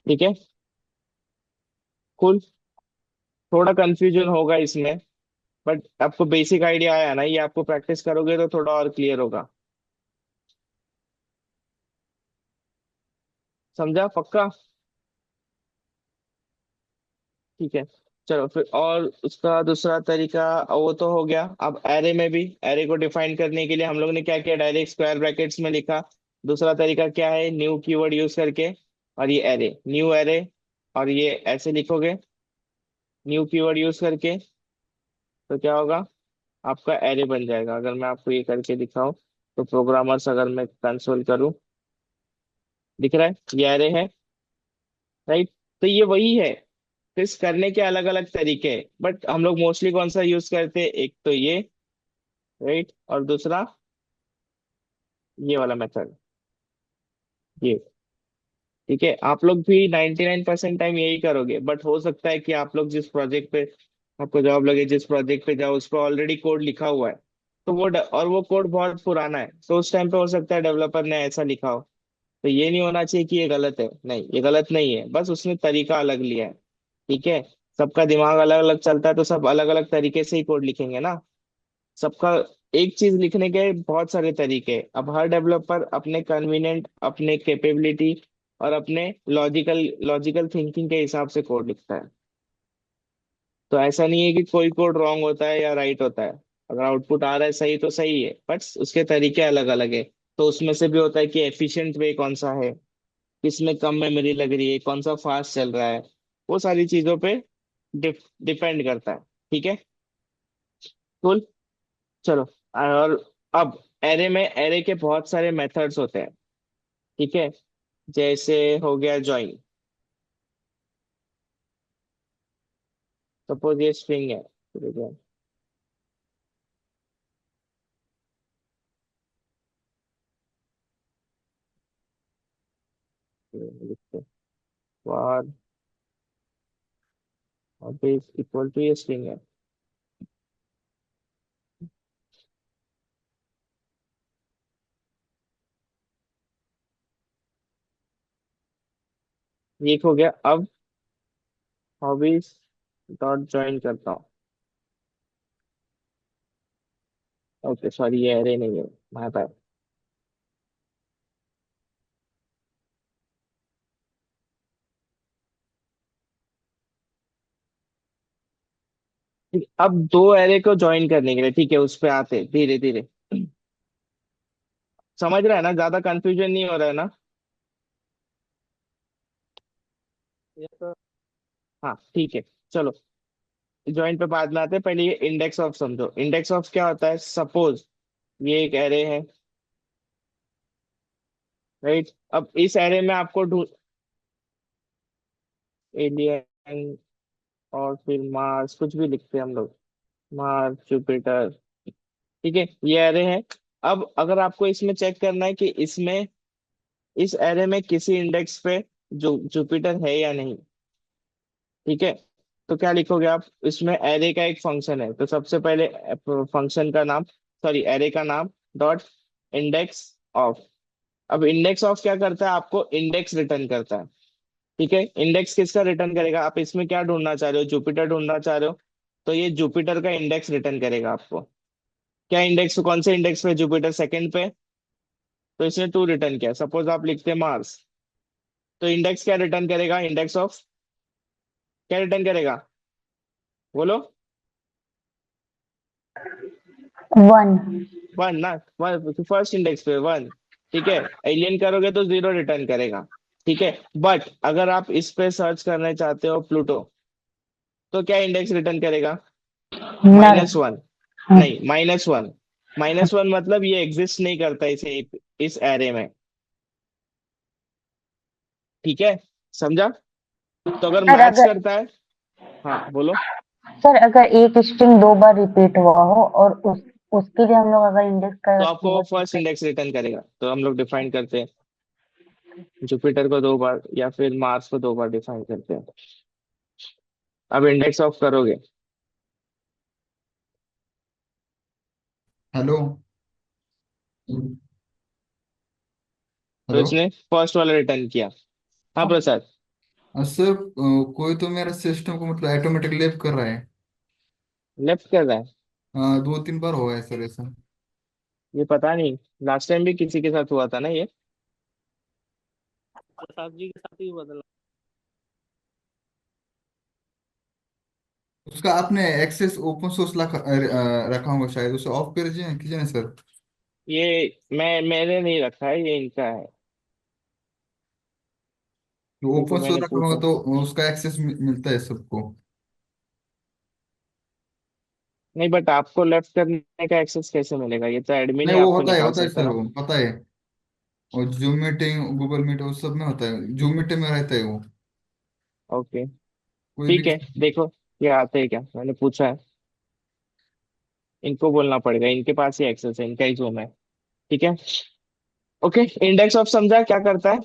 ठीक है, कुल थोड़ा कंफ्यूजन होगा इसमें, बट आपको बेसिक आइडिया आया ना, ये आपको प्रैक्टिस करोगे तो थोड़ा और क्लियर होगा। समझा पक्का। ठीक है, चलो फिर, और उसका दूसरा तरीका वो तो हो गया। अब एरे में भी, एरे को डिफाइन करने के लिए हम लोग ने क्या किया, डायरेक्ट स्क्वायर ब्रैकेट्स में लिखा। दूसरा तरीका क्या है, न्यू कीवर्ड यूज करके, और ये एरे, न्यू एरे, और ये ऐसे लिखोगे न्यू कीवर्ड यूज करके, तो क्या होगा, आपका एरे बन जाएगा। अगर मैं आपको ये करके दिखाऊं, तो प्रोग्रामर्स अगर मैं कंसोल करूं, दिख रहा है ये एरे है, राइट। तो ये वही है, फिक्स करने के अलग अलग तरीके हैं, बट हम लोग मोस्टली कौन सा यूज करते हैं, एक तो ये, राइट, और दूसरा ये वाला मेथड, ये। ठीक है, आप लोग भी 99% टाइम यही करोगे, बट हो सकता है कि आप लोग जिस प्रोजेक्ट पे आपको जॉब लगे, जिस प्रोजेक्ट पे जाओ, उस पर ऑलरेडी कोड लिखा हुआ है, तो और वो कोड बहुत पुराना है, तो उस टाइम पे हो सकता है डेवलपर ने ऐसा लिखा हो। तो ये नहीं होना चाहिए कि ये गलत है, नहीं ये गलत नहीं है, बस उसने तरीका अलग लिया है। ठीक है, सबका दिमाग अलग अलग चलता है, तो सब अलग अलग तरीके से ही कोड लिखेंगे ना। सबका एक चीज लिखने के बहुत सारे तरीके हैं। अब हर डेवलपर अपने कन्वीनियंट, अपने कैपेबिलिटी और अपने लॉजिकल लॉजिकल थिंकिंग के हिसाब से कोड लिखता है। तो ऐसा नहीं है कि कोई कोड रॉन्ग होता है या राइट होता है। अगर आउटपुट आ रहा है सही तो सही है, बट उसके तरीके अलग अलग है। तो उसमें से भी होता है कि एफिशिएंट वे कौन सा है, किसमें कम मेमोरी लग रही है, कौन सा फास्ट चल रहा है, वो सारी चीजों पे डिपेंड करता है। ठीक है, कुल, चलो। और अब एरे में, एरे के बहुत सारे मेथड्स होते हैं। ठीक है, जैसे हो गया ज्वाइन, सपोज ये स्ट्रिंग है, ठीक है, लिखते हैं var और बेस इक्वल टू ये स्ट्रिंग है। ये एक हो गया। अब हॉबीज डॉट ज्वाइन करता हूँ। ओके सॉरी, ये एरे नहीं है, माय बैड। अब दो एरे को ज्वाइन करने के लिए, ठीक है, उस पे आते धीरे धीरे। समझ रहा है ना, ज्यादा कंफ्यूजन नहीं हो रहा है ना? ये तो हाँ ठीक है, चलो जॉइंट पे बाद में आते हैं, पहले ये इंडेक्स ऑफ समझो। इंडेक्स ऑफ क्या होता है? सपोज ये एक एरे है, राइट? अब इस एरे में आपको ढूंढ एलियन और फिर मार्स, कुछ भी लिखते हैं हम लोग, मार्स, जुपिटर, ठीक है, ये एरे है। अब अगर आपको इसमें चेक करना है कि इसमें, इस एरे में किसी इंडेक्स पे जो जुपिटर है या नहीं, ठीक है, तो क्या लिखोगे आप? इसमें एरे का एक फंक्शन है, तो सबसे पहले फंक्शन का नाम, सॉरी एरे का नाम, डॉट इंडेक्स ऑफ। अब इंडेक्स ऑफ क्या करता है? आपको इंडेक्स रिटर्न करता है, ठीक है। इंडेक्स किसका रिटर्न करेगा? आप इसमें क्या ढूंढना चाह रहे हो? जुपिटर ढूंढना चाह रहे हो, तो ये जुपिटर का इंडेक्स रिटर्न करेगा आपको। क्या इंडेक्स, कौन से इंडेक्स पे? जुपिटर सेकंड पे, तो इसने 2 रिटर्न किया। सपोज आप लिखते हैं मार्स, तो इंडेक्स क्या रिटर्न करेगा? इंडेक्स ऑफ क्या रिटर्न करेगा? बोलो। 1। 1 ना, 1 फर्स्ट इंडेक्स पे 1, ठीक है। एलियन करोगे तो 0 रिटर्न करेगा, ठीक है। बट अगर आप इस पे सर्च करना चाहते हो प्लूटो, तो क्या इंडेक्स रिटर्न करेगा? नल। -1। नहीं, -1। -1 मतलब ये एग्जिस्ट नहीं करता इस एरे में, ठीक है, समझा? तो अगर सर मैच अगर करता है, हाँ बोलो। सर अगर एक स्ट्रिंग 2 बार रिपीट हुआ हो और उसके लिए हम लोग अगर इंडेक्स का तो आपको वो keyword use first index return करेगा, तो हम लोग डिफाइन करते हैं जुपिटर को 2 बार या फिर मार्स को 2 बार डिफाइन करते हैं। अब इंडेक्स ऑफ करोगे हेलो। तो हेलो। इसने फर्स्ट वाला रिटर्न किया। हाँ प्रसाद। सर कोई तो मेरा सिस्टम को मतलब ऑटोमेटिक लेफ्ट कर रहा है। लेफ्ट कर रहा है? 2-3 बार हुआ है सर ऐसा। ये पता नहीं, लास्ट टाइम भी किसी के साथ हुआ था ना ये। प्रसाद जी के साथ ही बदला। उसका आपने एक्सेस ओपन सोर्स रखा होगा शायद, उसे ऑफ कर कीजिए कीजिए ना सर। ये मैंने नहीं रखा है, ये इनका है। तो देखो ओपन मैंने सोर्स रखा होगा पूछा, तो उसका एक्सेस मिलता है सबको। नहीं बट आपको लेफ्ट करने का एक्सेस कैसे मिलेगा? ये तो एडमिन नहीं ही वो आपको निकाल होता है सकता है सर, ना। वो पता है। और जूम मीटिंग, गूगल मीट, वो सब में होता है, जूम मीटिंग में रहता है वो। ओके, कोई भी। ठीक है। देखो ये आते हैं क्या, मैंने पूछा है, इनको बोलना पड़ेगा, इनके पास ही एक्सेस है, इनका ही जूम है, ठीक है। ओके, इंडेक्स ऑफ समझा क्या करता है?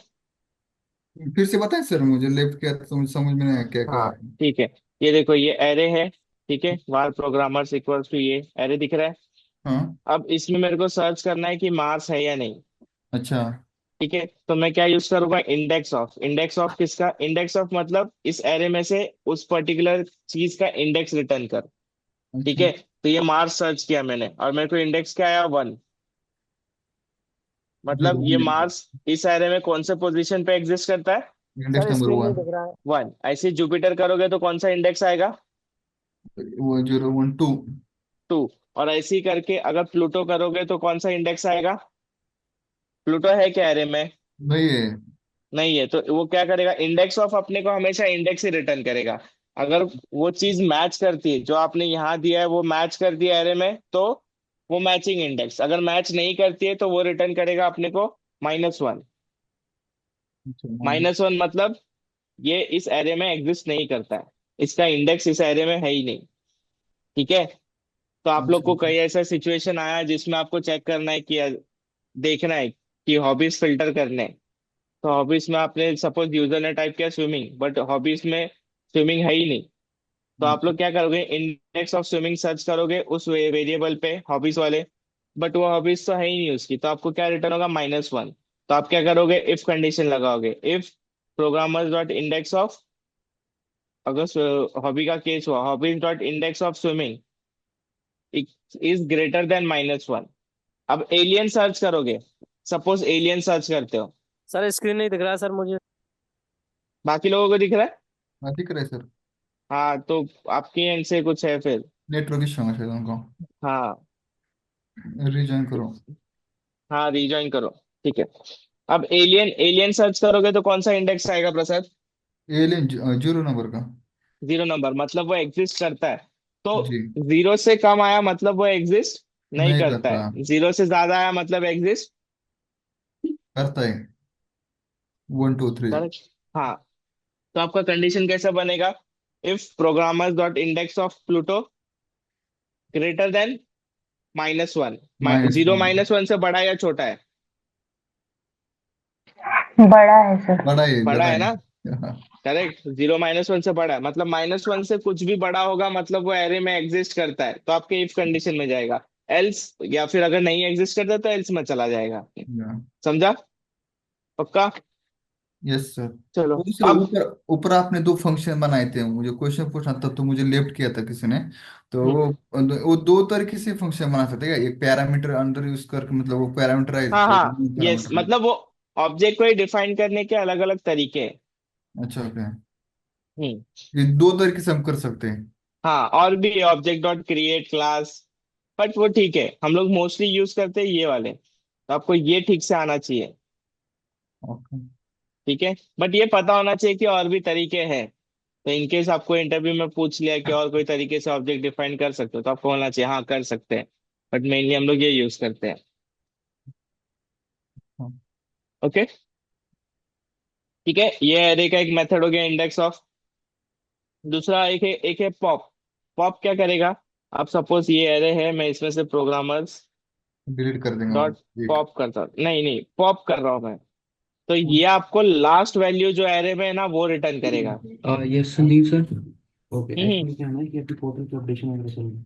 फिर से बताएं सर, मुझे लेफ्ट क्या समझ में नहीं आया क्या कहा हाँ है। ठीक है, ये देखो ये एरे है, ठीक है, वार प्रोग्रामर्स इक्वल्स टू, ये एरे दिख रहा है। हाँ। अब इसमें मेरे को सर्च करना है कि मार्स है या नहीं, अच्छा। ठीक है। तो मैं क्या यूज करूंगा? Index of. इंडेक्स ऑफ किसका? इंडेक्स ऑफ मतलब इस एरे में से उस पर्टिकुलर चीज का इंडेक्स रिटर्न कर, ठीक अच्छा। है। तो ये मार्स सर्च किया मैंने और मेरे को इंडेक्स क्या आया? 1। फिर मतलब ये मार्स इस एरे में कौन से पोजीशन पे एग्जिस्ट करता है? इंडेक्स सर नंबर स्क्रीन नहीं 1। दिख रहा है। 1। ऐसे जुपिटर करोगे तो कौन सा इंडेक्स आएगा? वो 0 1 2। 2। और ऐसे ही करके अगर प्लूटो करोगे तो कौन सा इंडेक्स आएगा? प्लूटो है क्या एरे में? नहीं है। नहीं है, तो वो क्या करेगा? इंडेक्स ऑफ अपने को हमेशा इंडेक्स ही रिटर्न करेगा। अगर वो चीज मैच करती है, जो आपने यहाँ दिया है वो मैच करती है एरे में, तो वो मैचिंग इंडेक्स। अगर मैच नहीं करती है तो वो रिटर्न करेगा अपने को -1। अच्छा, -1 मतलब ये इस एरे में एग्जिस्ट नहीं करता है, इसका इंडेक्स इस एरे में है ही नहीं, ठीक है। तो आप लोग अच्छा, को कई ऐसा सिचुएशन आया जिसमें आपको चेक करना है कि, देखना है कि हॉबीज फिल्टर करने हैं। तो हॉबीज में आपने सपोज यूजर ने टाइप किया स्विमिंग, बट हॉबीज में स्विमिंग है ही नहीं। तो आप अच्छा। लोग क्या करोगे? इंडेक्स ऑफ स्विमिंग सर्च करोगे उस वेरिएबल पे, हॉबीज वाले, बट वो हॉबीज तो है ही नहीं उसकी, तो आपको क्या रिटर्न होगा? -1। तो आप क्या करोगे? इफ कंडीशन लगाओगे, if programmers dot index of, अगर हॉबी का केस हुआ, hobbies dot index of swimming is greater than -1। अब एलियन सर्च करोगे, सपोज एलियन सर्च करते हो, सर स्क्रीन नहीं दिख रहा है सर मुझे। बाकी लोगों को दिख रहा है? हाँ दिख रहा है सर। हाँ तो आपके एंड से कुछ है फिर। नेटवर्क इशू है शायद उनको। हाँ रीजॉइन करो। हाँ रिजॉइन करो। ठीक है। अब एलियन एलियन सर्च करोगे तो कौन सा इंडेक्स आएगा प्रसाद? एलियन 0 नंबर का। 0 नंबर मतलब वो एग्जिस्ट करता है। तो जी। 0 से कम आया मतलब वो एग्जिस्ट नहीं नहीं करता करता। है, 0 से ज्यादा आया मतलब एग्जिस्ट करता है। 1 2 3। करेक्ट। हाँ। तो आपका कंडीशन कैसा बनेगा? If programmers dot index of Pluto greater than -1। Zero -1। -1 से बड़ा या छोटा है? बड़ा है सर। बड़ा है, बड़ा बड़ा है है। ना? करेक्ट। 0 -1 से बड़ा है मतलब -1 से कुछ भी बड़ा होगा मतलब वो एरे में एग्जिस्ट करता है, तो आपके इफ कंडीशन में जाएगा। एल्स, या फिर अगर नहीं एग्जिस्ट करता तो एल्स में चला जाएगा। समझा? पक्का? Yes sir. चलो। वो सर, अब ऊपर ऊपर आपने दो फंक्शन बनाए थे, मुझे क्वेश्चन पूछना था तो मुझे लेफ्ट किया था किसी ने। तो हम्म, वो दो तरीके से फंक्शन बना सकते हैं क्या? एक पैरामीटर अंडर यूज करके, मतलब वो पैरामीटराइज, हाँ और हाँ, यस, पैरामीटर। मतलब वो ऑब्जेक्ट को ही डिफाइन करने के अलग अलग तरीके हैं। अच्छा, ओके। हम्म। ये दो तरीके से हम कर सकते हैं। हाँ, और भी object dot create class, but वो ठीक है, हम लोग मोस्टली यूज करते हैं ये वाले, तो आपको ये ठीक से आना चाहिए। ओके। ठीक है, बट ये पता होना चाहिए कि और भी तरीके हैं। तो इनकेस आपको इंटरव्यू में पूछ लिया कि और कोई तरीके से ऑब्जेक्ट डिफाइन कर सकते हो, तो आपको होना चाहिए हाँ कर सकते हैं, बट मेनली हम लोग ये यूज करते हैं। ओके। ठीक है, ये एरे का एक मेथड हो गया इंडेक्स ऑफ। दूसरा एक है पॉप। पॉप क्या करेगा? आप सपोज ये एरे है, मैं इसमें से प्रोग्रामर्स डिलीट कर देंगे डॉट एक। पॉप करता हूँ, नहीं नहीं पॉप कर रहा हूँ मैं, तो ये आपको लास्ट वैल्यू जो एरे में है ना वो रिटर्न करेगा। Yes Sandeep sir. ओके, हम्म। एक्चुअली क्या है ना कि अभी पोर्टल पे अपडेशन वगैरह चल रही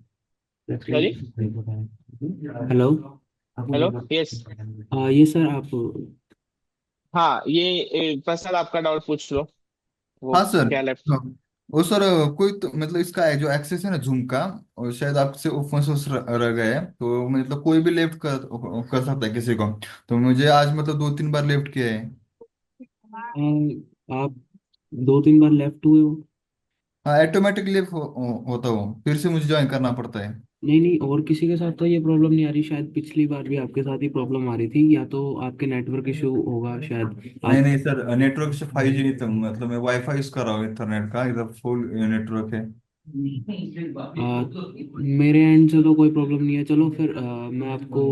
है, सॉरी। एक्चुअली बताएं। हेलो। Hello, yes. ये सर आप। हाँ, ये पर्सनल आपका डाउट पूछ लो। वो हाँ सर। क्या लेफ्ट। हाँ। वो सर, कोई तो मतलब इसका है जो एक्सेस है ना जूम का, और शायद आपसे ओपन सोर्स रह गए हैं, तो मतलब कोई भी लेफ्ट कर सकता है किसी को। तो मुझे आज मतलब 2 3 बार लेफ्ट किया है। आप 2 3 बार लेफ्ट हुए हो? हाँ, ऑटोमेटिक लेफ्ट होता हो, फिर से मुझे ज्वाइन करना पड़ता है। नहीं नहीं, और किसी के साथ तो ये प्रॉब्लम नहीं आ रही, शायद पिछली बार भी आपके साथ ही प्रॉब्लम आ रही थी, या तो आपके नेटवर्क इशू होगा शायद नहीं आप। नहीं सर, नेटवर्क से 5G नहीं था, मतलब मैं वाईफाई यूज कर रहा हूँ, इंटरनेट का इधर फुल नेटवर्क है। मेरे एंड से तो कोई प्रॉब्लम नहीं है, चलो फिर मैं आपको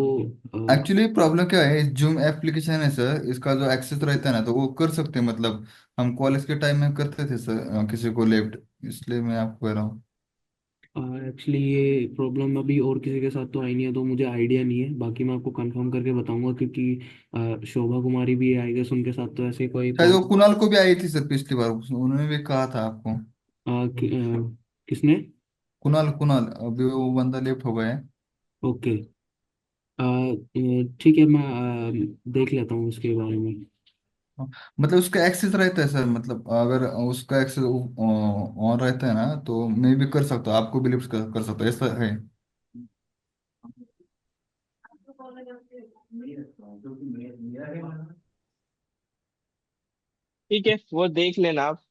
एक्चुअली प्रॉब्लम क्या है, जूम एप्लीकेशन है सर, इसका जो एक्सेस रहता है ना तो वो कर सकते हैं, मतलब हम कॉलेज के टाइम में करते थे सर, किसी को लेफ्ट, इसलिए मैं आपको कह रहा हूँ। एक्चुअली ये प्रॉब्लम अभी और किसी के साथ तो आई नहीं है, तो मुझे आइडिया नहीं है, बाकी मैं आपको कंफर्म करके बताऊंगा, क्योंकि शोभा कुमारी भी आई गेस उनके साथ तो ऐसे कोई शायद वो कुणाल को भी आई थी सर पिछली बार, उन्होंने भी कहा था आपको। किसने? कुणाल कुणाल, अभी वो बंदा लेफ्ट हो गया है। ओके। ठीक है, मैं देख लेता हूँ उसके बारे में। हाँ, मतलब उसका एक्सेस रहता है सर, मतलब अगर उसका एक्सेस ऑन रहता है ना तो मैं भी कर सकता हूँ, आपको भी लिफ्ट कर सकता हूँ, ऐसा है। ठीक है, वो देख लेना आप।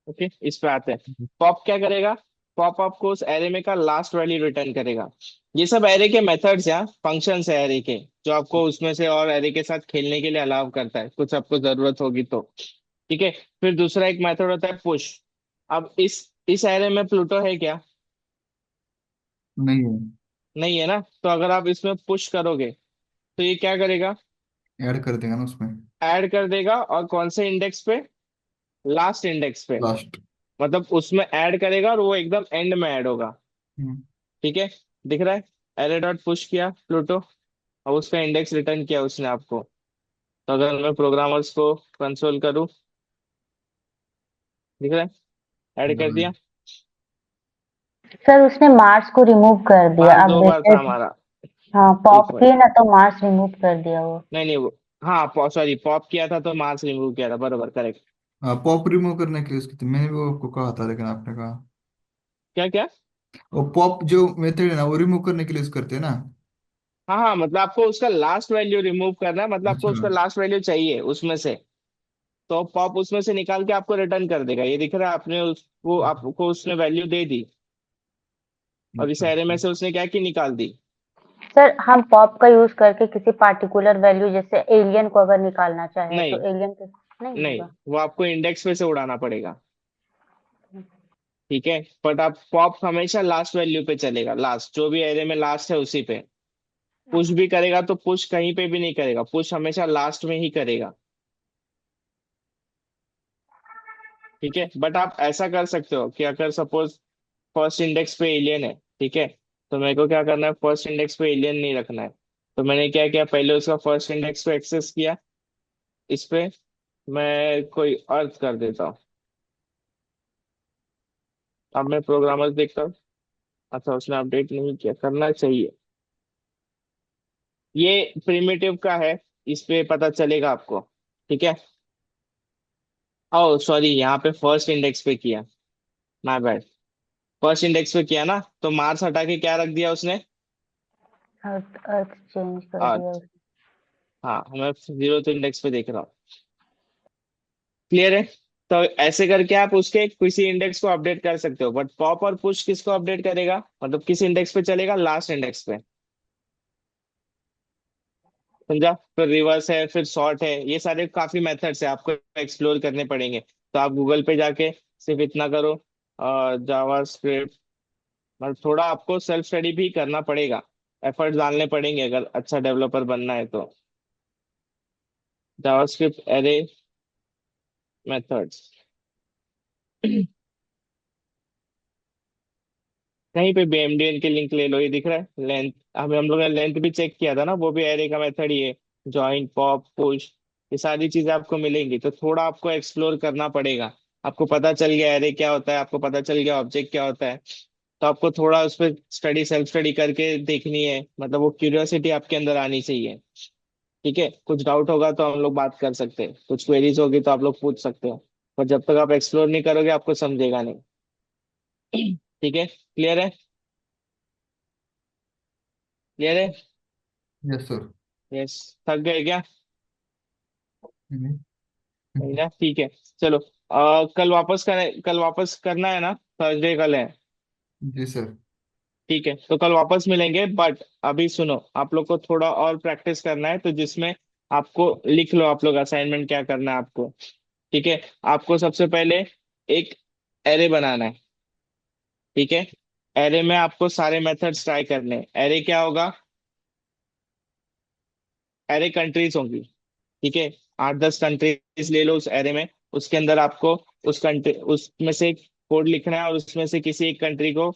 ओके, इस पे आते हैं। पॉप क्या करेगा? पॉप आपको उस एरे में का लास्ट वैल्यू रिटर्न करेगा। ये सब एरे के मेथड्स या फंक्शंस है एरे के, जो आपको उसमें से और एरे के साथ खेलने के लिए अलाउ करता है, कुछ आपको जरूरत होगी तो। ठीक है। फिर दूसरा एक मेथड होता है पुश। अब इस एरे में प्लूटो है क्या? नहीं है। नहीं है ना, तो अगर आप इसमें पुश करोगे तो ये क्या करेगा? ऐड कर देगा ना उसमें। ऐड कर देगा, और कौन से इंडेक्स पे? लास्ट इंडेक्स पे। लास्ट। मतलब उसमें ऐड करेगा और वो एकदम एंड में ऐड होगा। ठीक है। दिख रहा है? एरे डॉट पुश किया प्लूटो, और उसका इंडेक्स रिटर्न किया उसने आपको। तो अगर मैं प्रोग्रामर्स को कंसोल करूँ, दिख रहा है? ऐड कर दिया। सर उसने मार्स को रिमूव कर दिया, मार्क्स आप 2 बार था देखे? हमारा। हाँ, एक पॉप मिनट। किए ना तो मार्स रिमूव कर दिया वो। नहीं नहीं, वो हाँ सॉरी, पॉप किया था तो मार्क्स रिमूव किया था, बरोबर, करेक्ट। पॉप रिमूव करने के लिए उसकी मैंने भी वो आपको कहा था, लेकिन आपने कहा। क्या क्या? वो पॉप जो मेथड है ना, वो रिमूव करने के लिए यूज करते हैं ना। हाँ हाँ, मतलब आपको उसका लास्ट वैल्यू रिमूव करना है, मतलब आपको अच्छा। उसका लास्ट वैल्यू चाहिए उसमें से। तो पॉप उसमें से निकाल के आपको रिटर्न कर देगा, ये दिख रहा है, आपने उसको आपको उसने वैल्यू दे दी। और इस अच्छा एरे में अच्छा। से उसने क्या की, निकाल दी। सर हम पॉप का यूज करके किसी पार्टिकुलर वैल्यू जैसे एलियन को अगर निकालना चाहे तो नहीं, एलियन के नहीं नहीं, होगा। वो आपको इंडेक्स पे से उड़ाना पड़ेगा। ठीक है, बट आप पॉप हमेशा लास्ट वैल्यू पे चलेगा, लास्ट जो भी एरे में लास्ट है उसी पे। पुश भी करेगा तो पुश कहीं पे भी नहीं करेगा, पुश हमेशा लास्ट में ही करेगा। ठीक है, बट आप ऐसा कर सकते हो कि अगर सपोज फर्स्ट इंडेक्स पे एलियन है, ठीक है, तो मेरे को क्या करना है, फर्स्ट इंडेक्स पे एलियन नहीं रखना है। तो मैंने क्या किया, पहले उसका फर्स्ट इंडेक्स पे एक्सेस किया। इस पे मैं कोई अर्थ कर देता हूँ। अब मैं प्रोग्रामर देखता हूँ। अच्छा, उसने अपडेट नहीं किया, करना चाहिए। ये प्रिमिटिव का है, इस पे पता चलेगा आपको। ठीक है। ओ सॉरी, यहाँ पे फर्स्ट इंडेक्स पे किया, माय बैड। फर्स्ट इंडेक्स पे किया ना, तो मार्क्स हटा के क्या रख दिया उसने, अर्थ अर्थ चेंज कर दिया अर्थ। उसने। हाँ, मैं जीरो तो इंडेक्स पे देख रहा हूँ। क्लियर है। तो ऐसे करके आप उसके किसी इंडेक्स को अपडेट कर सकते हो, बट पॉप और पुश किसको अपडेट करेगा, मतलब किस इंडेक्स पे चलेगा, लास्ट इंडेक्स पे। समझा। फिर रिवर्स है, फिर सॉर्ट है, ये सारे काफी मेथड्स है, आपको एक्सप्लोर करने पड़ेंगे। तो आप गूगल पे जाके सिर्फ इतना करो, जावा स्क्रिप्ट, मतलब थोड़ा आपको सेल्फ स्टडी भी करना पड़ेगा, एफर्ट डालने पड़ेंगे अगर अच्छा डेवलपर बनना है तो। जावास्क्रिप्ट एरे मेथड्स कहीं पे भी एमडीएन के लिंक ले लो, ये दिख रहा है लेंथ। हम लोग ने लेंथ भी चेक किया था ना, वो भी एरे का मेथड ही है। जॉइन, पॉप, पुश, ये सारी चीजें आपको मिलेंगी, तो थोड़ा आपको एक्सप्लोर करना पड़ेगा। आपको पता चल गया एरे क्या होता है, आपको पता चल गया ऑब्जेक्ट क्या होता है, तो आपको थोड़ा उस पर स्टडी, सेल्फ स्टडी करके देखनी है, मतलब वो क्यूरियोसिटी आपके अंदर आनी चाहिए। ठीक है, कुछ डाउट होगा तो हम लोग बात कर सकते हैं, कुछ क्वेरीज होगी तो आप लोग पूछ सकते हो, पर जब तक आप एक्सप्लोर नहीं करोगे आपको समझेगा नहीं। ठीक है, क्लियर है। क्लियर है। Yes sir. यस। थक गए क्या। हम्म, नहीं ना, ठीक है। चलो, कल वापस करना है ना, थर्सडे कल है। जी सर। ठीक है, तो कल वापस मिलेंगे, बट अभी सुनो, आप लोग को थोड़ा और प्रैक्टिस करना है, तो जिसमें आपको लिख लो आप लोग असाइनमेंट क्या करना है आपको। ठीक है। आपको सबसे पहले एक एरे बनाना है। ठीक है। एरे में आपको सारे मेथड्स ट्राई करने हैं। एरे क्या होगा, एरे कंट्रीज होंगी। ठीक है। 8-10 कंट्रीज ले लो उस एरे में। उसके अंदर आपको उस कंट्री, उसमें से कोड लिखना है और उसमें से किसी एक कंट्री को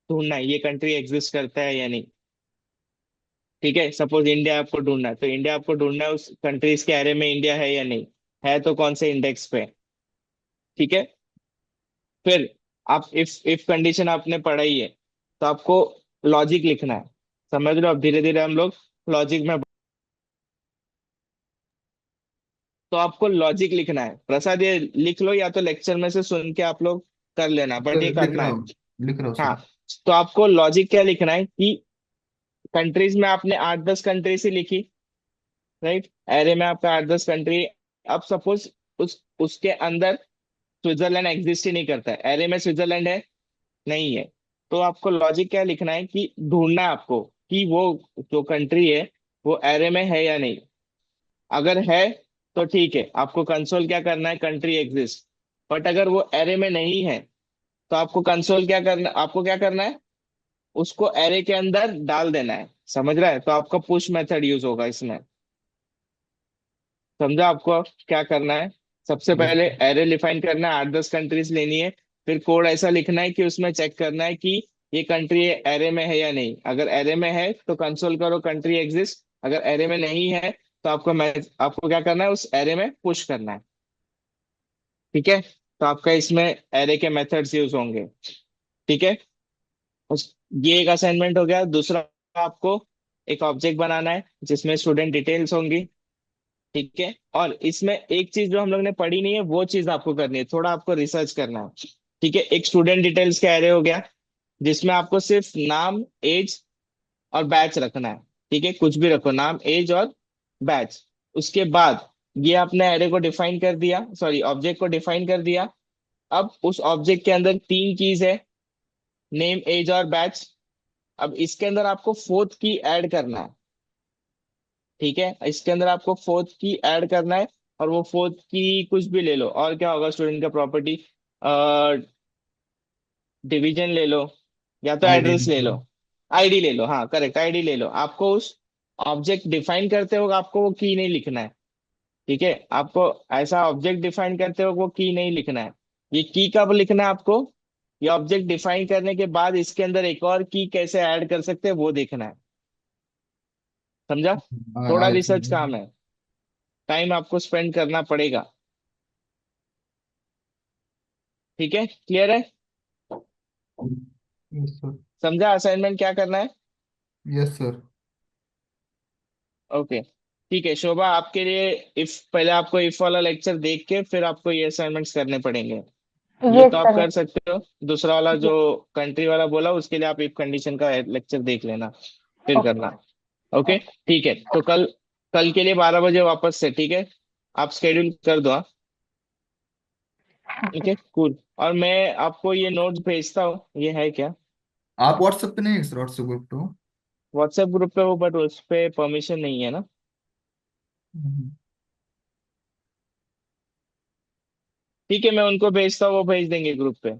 ढूंढना है, ये कंट्री एग्जिस्ट करता है या नहीं। ठीक है, सपोज इंडिया आपको ढूंढना है, तो इंडिया आपको ढूंढना है, उस कंट्रीज के एरे में इंडिया है या नहीं, है तो कौन से इंडेक्स पे। ठीक है। फिर आप इफ कंडीशन आपने पढ़ाई है, तो आपको लॉजिक लिखना है। समझ लो, अब धीरे धीरे हम लोग लॉजिक में। तो आपको लॉजिक लिखना है प्रसाद, ये लिख लो, या तो लेक्चर में से सुन के आप लोग कर लेना, बट ये सर लिख करना रहा है। हूँ, लिख रहा हूँ हाँ। सर। तो आपको लॉजिक क्या लिखना है कि कंट्रीज में आपने 8-10 कंट्रीज ही लिखी, राइट, एरे में आपका 8-10 कंट्री। अब सपोज उसके अंदर स्विट्जरलैंड एग्जिस्ट ही नहीं करता है, एरे में स्विट्जरलैंड है, नहीं है। तो आपको लॉजिक क्या लिखना है कि ढूंढना है आपको कि वो जो कंट्री है वो एरे में है या नहीं। अगर है तो ठीक है, आपको कंसोल क्या करना है, कंट्री एग्जिस्ट। बट अगर वो एरे में नहीं है, तो आपको कंसोल क्या करना, आपको क्या करना है, उसको एरे के अंदर डाल देना है। समझ रहा है, तो आपका पुश मेथड यूज होगा इसमें। समझा आपको क्या करना है। सबसे यस पहले एरे डिफाइन करना है, 8-10 कंट्रीज लेनी है। फिर कोड ऐसा लिखना है कि उसमें चेक करना है कि ये कंट्री एरे में है या नहीं। अगर एरे में है तो कंसोल करो कंट्री एग्जिस्ट, अगर एरे में नहीं है तो आपको क्या करना है, उस एरे में पुश करना है। ठीक है। तो आपका इसमें एरे के मेथड्स यूज होंगे। ठीक है। उस ये एक असाइनमेंट हो गया। दूसरा, आपको एक ऑब्जेक्ट बनाना है जिसमें स्टूडेंट डिटेल्स होंगी। ठीक है। और इसमें एक चीज जो हम लोग ने पढ़ी नहीं है, वो चीज आपको करनी है, थोड़ा आपको रिसर्च करना है। ठीक है। एक स्टूडेंट डिटेल्स का एरे हो गया, जिसमें आपको सिर्फ नाम, एज और बैच रखना है। ठीक है, कुछ भी रखो, नाम, एज और बैच। उसके बाद ये आपने एरे को डिफाइन कर दिया, सॉरी ऑब्जेक्ट को डिफाइन कर दिया। अब उस ऑब्जेक्ट के अंदर 3 कीज है। नेम, एज और बैच। अब इसके अंदर आपको फोर्थ की ऐड करना है। ठीक है, इसके अंदर आपको फोर्थ की ऐड करना है। और वो फोर्थ की कुछ भी ले लो, और क्या होगा स्टूडेंट का प्रॉपर्टी, डिवीजन ले लो, या तो आईडी। एड्रेस ले लो, आईडी ले लो। हाँ करेक्ट, आईडी ले लो। आपको उस ऑब्जेक्ट डिफाइन करते वक्त आपको वो की नहीं लिखना है। ठीक है, आपको ऐसा ऑब्जेक्ट डिफाइन करते वक्त वो की नहीं लिखना है। ये की कब लिखना है आपको, ये ऑब्जेक्ट डिफाइन करने के बाद इसके अंदर एक और की कैसे ऐड कर सकते हैं वो देखना है। समझा? थोड़ा आई रिसर्च काम है, टाइम आपको स्पेंड करना पड़ेगा। ठीक है, क्लियर है? Yes sir. समझा असाइनमेंट क्या करना है? Yes sir. ओके, ठीक है शोभा, आपके लिए इफ पहले आपको इफ वाला लेक्चर देख के फिर आपको ये असाइनमेंट्स करने पड़ेंगे। ये यस तो आप सर। कर सकते हो। दूसरा वाला जो कंट्री वाला बोला उसके लिए आप इफ कंडीशन का लेक्चर देख लेना, फिर ओके। करना। ओके, ठीक है, तो कल, कल के लिए 12 बजे वापस से, ठीक है? आप शेड्यूल कर दो, हाँ? ठीक है, कूल। और मैं आपको ये नोट्स भेजता हूँ, ये है क्या? आप व्हाट्सएप पे नहीं है सर? व्हाट्सएप ग्रुप तो। व्हाट्सएप ग्रुप पे हो, बट उस पे परमिशन नहीं है ना। हम्म, ठीक है, मैं उनको भेजता हूँ, वो भेज देंगे ग्रुप पे।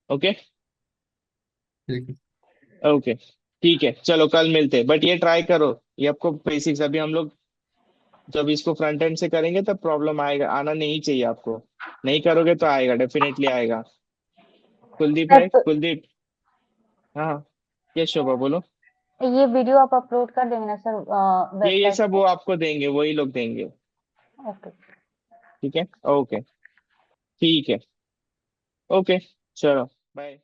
ओके। ठीक है। ओके, ठीक है, चलो कल मिलते हैं। बट ये ट्राई करो, ये आपको बेसिक्स, अभी हम लोग जब इसको फ्रंट एंड से करेंगे तब प्रॉब्लम आएगा, आना नहीं चाहिए आपको। नहीं करोगे तो आएगा, डेफिनेटली आएगा। कुलदीप सर है, तो कुलदीप। हाँ हाँ, ये शोभा बोलो। ये वीडियो आप अपलोड कर देंगे ना सर ये वेबसाइट सब पे? वो आपको देंगे, वही लोग देंगे। ओके। ठीक है, ओके, ठीक है, ओके, चलो, बाय।